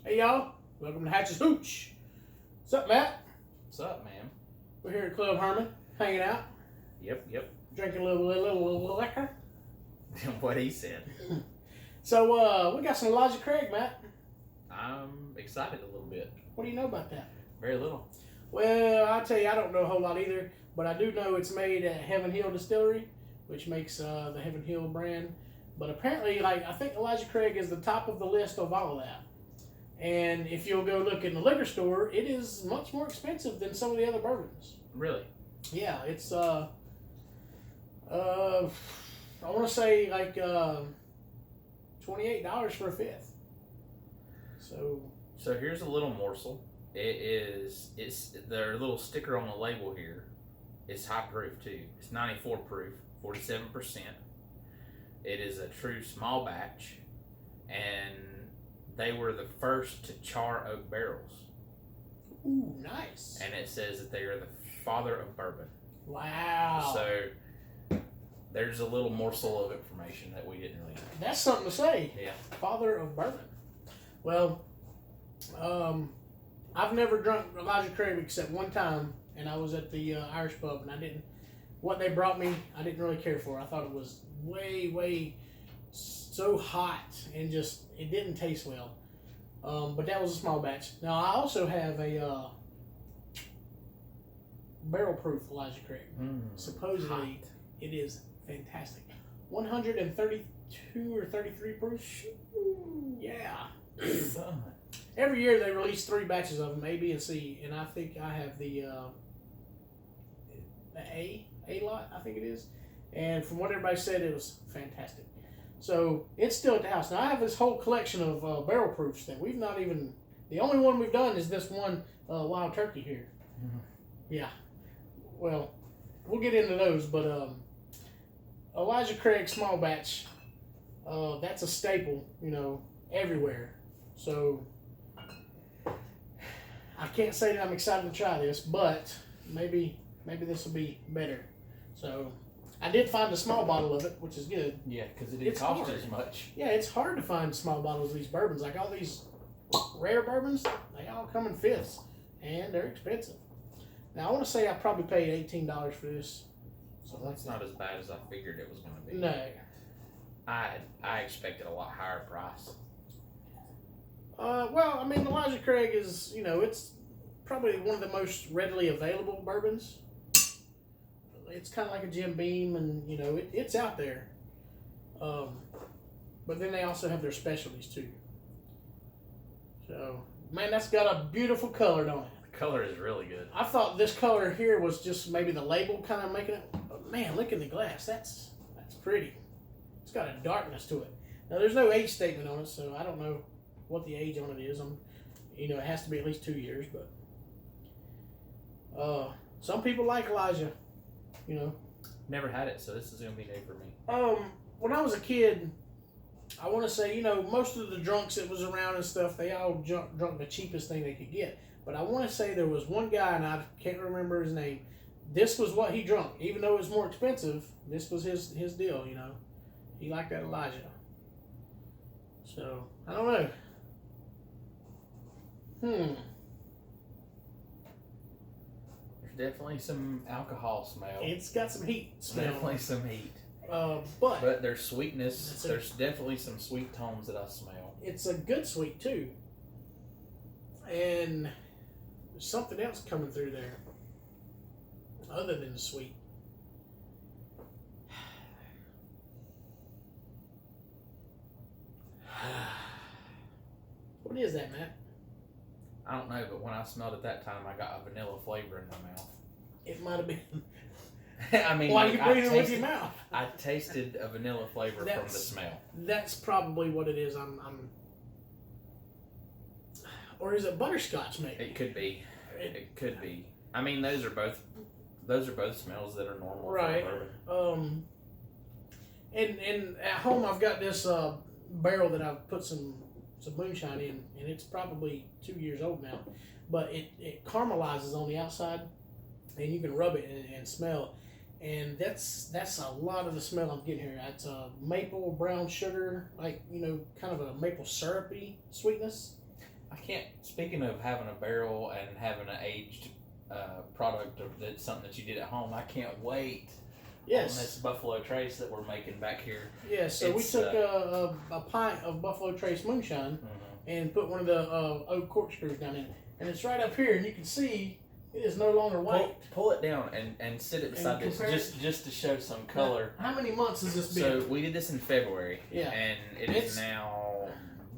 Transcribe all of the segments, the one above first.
Hey y'all, welcome to Hatchets Hooch. What's up, Matt? What's up, man? We're here at Club Herman, hanging out, Yep. drinking a little liquor. What he said. So we got some Elijah Craig, Matt. I'm excited a little bit. What do you know about that? Very little. Well, I'll tell you, I don't know a whole lot either, but I do know it's made at Heaven Hill Distillery, which makes the Heaven Hill brand. But apparently, I think Elijah Craig is the top of the list of all of that. And if you'll go look in the liquor store, it is much more expensive than some of the other bourbons. Really? Yeah, it's I want to say $28 for a fifth. So here's a little morsel. It's their little sticker on the label here. It's high proof too. It's 94 proof, 47%. It is a true small batch, and they were the first to char oak barrels. Ooh, nice. And it says that they are the father of bourbon. Wow. So there's a little morsel of information that we didn't really know. That's something to say. Yeah. Father of bourbon. Well, I've never drunk Elijah Craig except one time, and I was at the Irish pub, and what they brought me, I didn't really care for. I thought it was way so hot and just, it didn't taste well. But that was a small batch. Now, I also have a barrel proof Elijah Craig. Supposedly, hot. It is fantastic. 132 or 33 proof. Yeah. Son. Every year they release 3 batches of them, A, B, and C, and I think I have the A lot, I think it is. And from what everybody said, it was fantastic. So it's still at the house. Now I have this whole collection of barrel proofs that we've not even. The only one we've done is this one Wild Turkey here. Mm-hmm. Yeah. Well, we'll get into those, but Elijah Craig small batch. That's a staple, everywhere. So I can't say that I'm excited to try this, but maybe this will be better. So I did find a small bottle of it, which is good. Yeah, because it didn't cost as much. Yeah, it's hard to find small bottles of these bourbons. Like all these rare bourbons, they all come in fifths, and they're expensive. Now I want to say I probably paid $18 for this. So that's not as bad as I figured it was going to be. No. I expected a lot higher price. Well, I mean, Elijah Craig is, it's probably one of the most readily available bourbons. It's kind of like a Jim Beam, and, it's out there. But then they also have their specialties, too. So, man, that's got a beautiful color, don't it? The color is really good. I thought this color here was just maybe the label kind of making it. But, man, look in the glass. That's pretty. It's got a darkness to it. Now, there's no age statement on it, so I don't know what the age on it is. It has to be at least 2 years, but some people like Elijah, Never had it, so this is gonna be new for me. When I was a kid, I want to say, most of the drunks that was around and stuff, they all drunk the cheapest thing they could get. But I want to say there was one guy, and I can't remember his name. This was what he drunk, even though it was more expensive. This was his deal, He liked that Elijah. So I don't know. There's definitely some alcohol smell. It's got some heat smell. Definitely some heat. But there's sweetness. There's definitely some sweet tones that I smell. It's a good sweet too. And there's something else coming through there other than the sweet. What is that, Matt? I don't know, but when I smelled it that time, I got a vanilla flavor in my mouth. It might have been. I mean, why are you breathing with your mouth? I tasted a vanilla flavor from the smell. That's probably what it is. Or is it butterscotch? Maybe it could be. It could be. I mean, those are both smells that are normal. Right. For bourbon. And at home I've got this barrel that I've put some moonshine in, and it's probably 2 years old now, but it caramelizes on the outside, and you can rub it and smell, and that's a lot of the smell I'm getting here. It's maple brown sugar, kind of a maple syrupy sweetness. I can't. Speaking of having a barrel and having an aged product, that's something that you did at home. I can't wait. Yes. On this Buffalo Trace that we're making back here. Yeah, so we took a pint of Buffalo Trace moonshine and put one of the oak corkscrews down in it. And it's right up here, and you can see it is no longer white. Pull it down and sit it beside this just to show some color. Now, how many months has this been? So we did this in February. Yeah. And it's now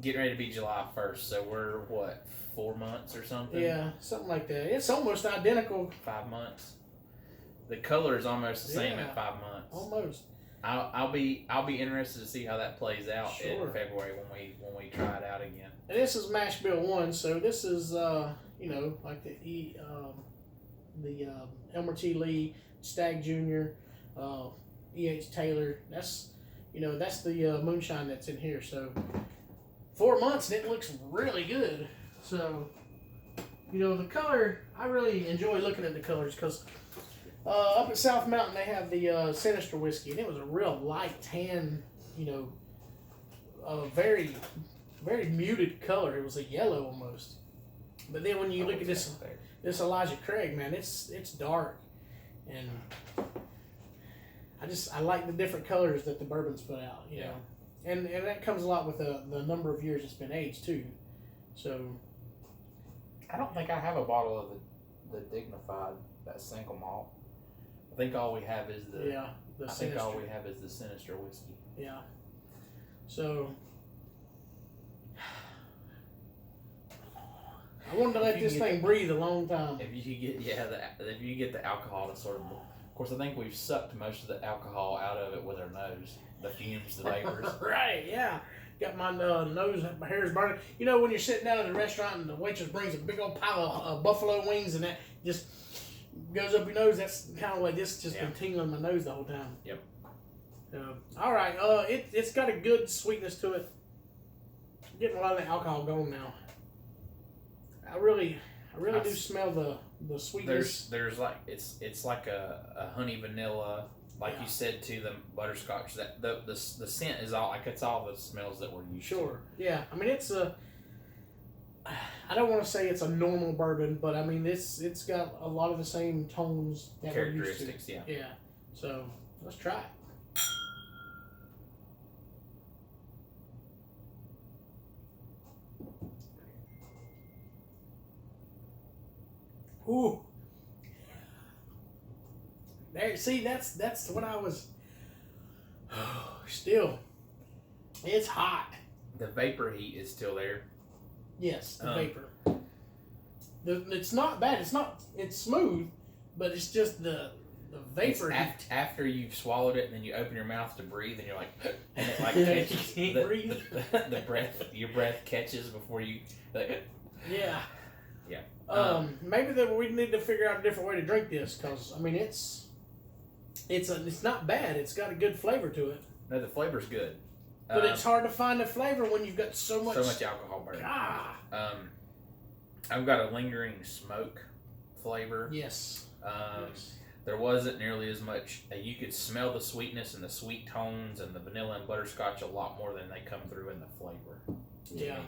getting ready to be July 1st. So we're, what, 4 months or something? Yeah, something like that. It's almost identical. 5 months. The color is almost the same at 5 months. Almost. I'll be interested to see how that plays out in February when we try it out again. And this is Mash Bill 1, so this is like the Elmer T. Lee, Stagg Jr., E.H. Taylor. That's the moonshine that's in here. So 4 months and it looks really good. So the color, I really enjoy looking at the colors because. Up at South Mountain, they have the Sinister whiskey, and it was a real light tan, very, very muted color. It was a yellow almost. But then when you look at this Elijah Craig, man, it's dark, and I like the different colors that the bourbons put out, you know, and that comes a lot with the number of years it's been aged too. So I don't think I have a bottle of the Dignified, that single malt. I think all we have is the Sinister whiskey. Yeah. So I wanted to let this thing breathe a long time. If you get the alcohol to sort of course, I think we've sucked most of the alcohol out of it with our nose, the fumes, the vapors. Right. Yeah. Got my nose, my hair's burning. When you're sitting down at a restaurant and the waitress brings a big old pile of buffalo wings and that just goes up your nose. That's kind of like this just been tingling my nose the whole time. Yep. All right. It's got a good sweetness to it. Getting a lot of the alcohol going now. I really do smell the sweetness. There's like it's like a honey vanilla, like you said, to the butterscotch. That the scent is all it's all the smells that we're used to. Sure. Yeah. I mean it's I don't want to say it's a normal bourbon, but I mean it's got a lot of the same tones that we're used to. Characteristics, yeah. Yeah. So let's try it. Ooh. There, see, that's what I was. Still, it's hot. The vapor heat is still there. Yes, the vapor. It's not bad. It's smooth, but it's just the vapor. After you've swallowed it, and then you open your mouth to breathe, and you're like, and it like catches you can't breathe. The breath. Your breath catches before you. Like, yeah. Yeah. Maybe that we need to figure out a different way to drink this, because I mean it's not bad. It's got a good flavor to it. No, the flavor's good. But it's hard to find the flavor when you've got so much alcohol burn. I've got a lingering smoke flavor. Yes. Yes. There wasn't nearly as much. You could smell the sweetness and the sweet tones and the vanilla and butterscotch a lot more than they come through in the flavor. Yeah.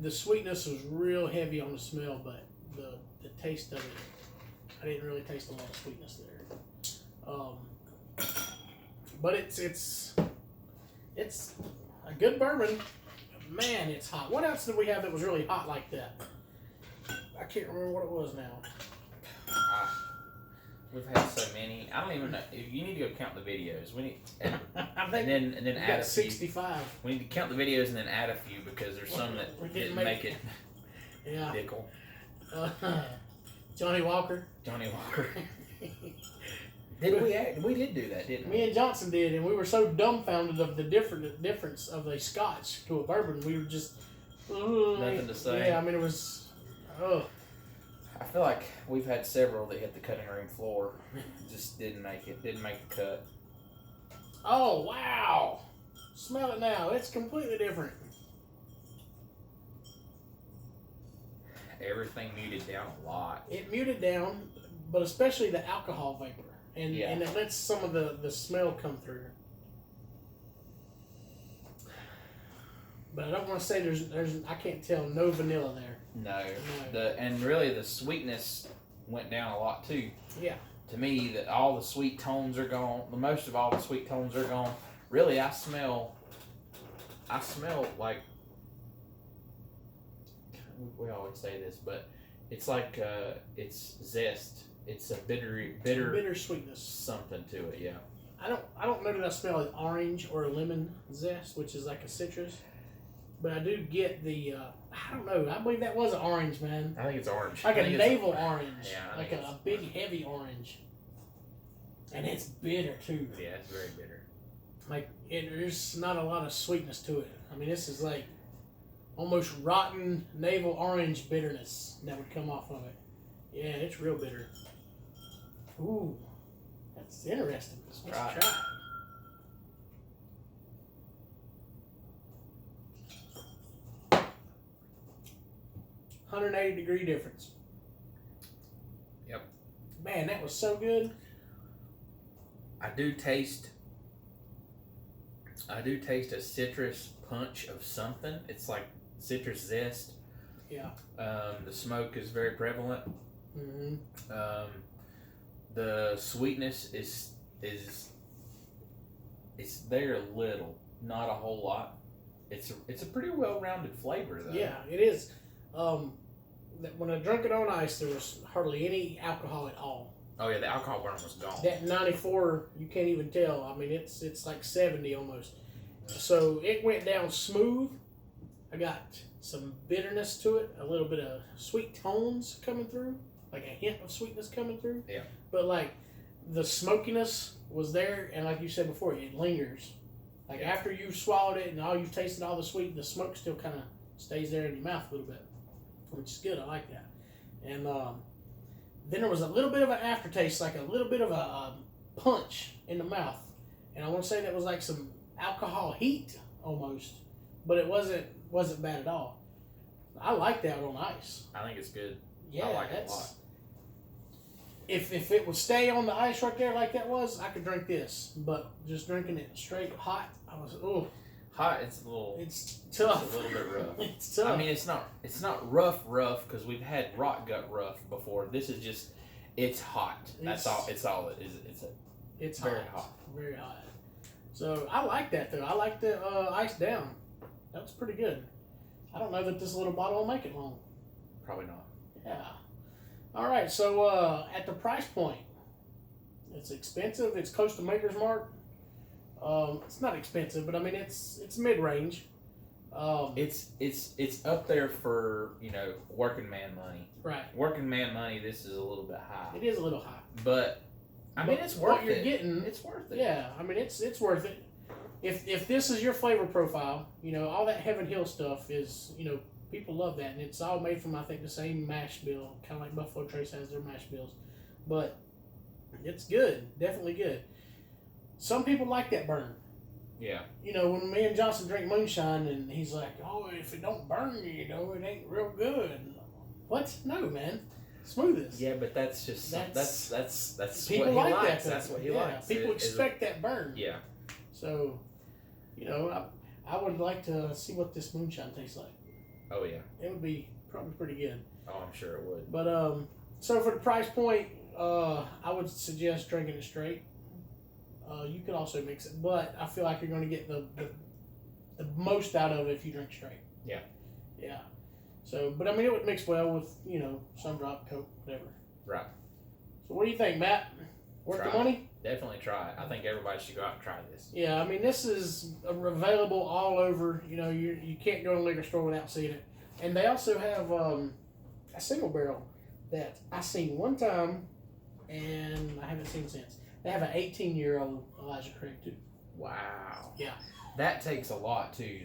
The sweetness was real heavy on the smell, but the taste of it, I didn't really taste a lot of sweetness there. But it's a good bourbon. Man, it's hot. What else did we have that was really hot like that? I can't remember what it was now. We've had so many. I don't even know. You need to go count the videos. We need, and then add a 65. Few. We need to count the videos and then add a few because there's some that didn't make it. Yeah. Dickel. Johnny Walker. We did do that, didn't we? Me and Johnson did, and we were so dumbfounded of the difference of a Scotch to a bourbon. We were just nothing to say. Yeah, I mean it was. I feel like we've had several that hit the cutting room floor, just didn't make it. Didn't make the cut. Oh wow! Smell it now. It's completely different. Everything muted down a lot. It muted down, but especially the alcohol vapor. And it lets some of the smell come through. But I don't want to say there's I can't tell no vanilla there. No. And really the sweetness went down a lot too. Yeah. To me, that all the sweet tones are gone. Most of all the sweet tones are gone. Really, I smell like, we always say this, but it's like it's zest. It's a bitter sweetness, something to it. Yeah. I don't know that I smell an orange or a lemon zest, which is like a citrus, but I do get the I don't know. I believe that was an orange, man. I think it's orange. Like a navel orange. Yeah. Like a big heavy orange. And it's bitter too. Yeah, it's very bitter. Like there's not a lot of sweetness to it. I mean, this is like almost rotten navel orange bitterness that would come off of it. Yeah, it's real bitter. Ooh, that's interesting. Let's try it. 180-degree difference. Yep. Man, that was so good. I do taste a citrus punch of something. It's like citrus zest. Yeah. The smoke is very prevalent. Mm-hmm. The sweetness is it's there a little, not a whole lot. It's a pretty well-rounded flavor though. Yeah, it is. When I drank it on ice, there was hardly any alcohol at all. Oh yeah, the alcohol burn was gone. That 94, you can't even tell. I mean, it's like 70 almost. So it went down smooth. I got some bitterness to it, a little bit of sweet tones coming through, like a hint of sweetness coming through. Yeah. But like the smokiness was there, and like you said before, it lingers. Like after you swallowed it and all you've tasted all the sweet, the smoke still kind of stays there in your mouth a little bit, which is good. I like that. And then there was a little bit of an aftertaste, like a little bit of a punch in the mouth, and I want to say that was like some alcohol heat almost, but it wasn't bad at all. I like that on ice. I think it's good. Yeah, I like it a lot. If it would stay on the ice right there like that was, I could drink this. But just drinking it straight hot, I was hot. It's a little. It's tough. It's a little bit rough. It's tough. I mean, it's not rough because we've had rot gut rough before. This is just, it's hot. That's all. It's all it is. It's very hot. Very hot. So I like that though. I like the ice down. That's pretty good. I don't know that this little bottle will make it long. Probably not. Yeah. All right. So at the price point, it's expensive. It's close to Maker's Mark. It's not expensive, but I mean it's mid range. It's up there for working man money. Right. Working man money. This is a little bit high. It is a little high. But I mean it's worth what you're getting. It's worth it. Yeah. I mean it's worth it. If this is your flavor profile, all that Heaven Hill stuff is, people love that, and it's all made from, I think, the same mash bill, kind of like Buffalo Trace has their mash bills, but it's good, definitely good. Some people like that burn. Yeah. When me and Johnson drink moonshine, and he's like, "Oh, if it don't burn you, it ain't real good." What? No, man. Smoothest. Yeah, but that's just that's people what he like likes. that. That's what he yeah, likes. People expect that burn. Yeah. So, I would like to see what this moonshine tastes like. Oh yeah. It would be probably pretty good. Oh, I'm sure it would. But so for the price point, I would suggest drinking it straight. You could also mix it, but I feel like you're going to get the most out of it if you drink straight. Yeah. Yeah. So, but I mean, it would mix well with some drop, Coke, whatever. Right. So, what do you think, Matt? Worth the money? Definitely try it. I think everybody should go out and try this. Yeah, I mean, this is available all over. You can't go to a liquor store without seeing it. And they also have a single barrel that I seen one time, and I haven't seen since. They have an 18-year-old Elijah Craig too. Wow. Yeah. That takes a lot too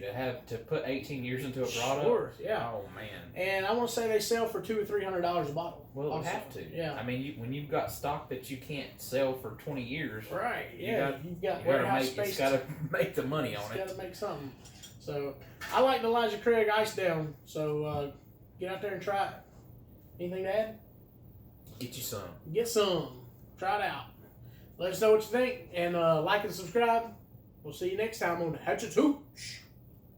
to put 18 years into a product. Sure. Yeah. Oh man. And I want to say they sell for $200 or $300 a bottle. Well, also. they have to. Yeah. I mean, when you've got stock that you can't sell for 20 years, right? Yeah. You've got warehouse space. It's got to make the money on it. It's got to make something. So I like the Elijah Craig Ice Down. So get out there and try it. Anything to add? Get you some. Get some. Try it out. Let us know what you think, and like and subscribe. We'll see you next time on the Hatchets Hooch.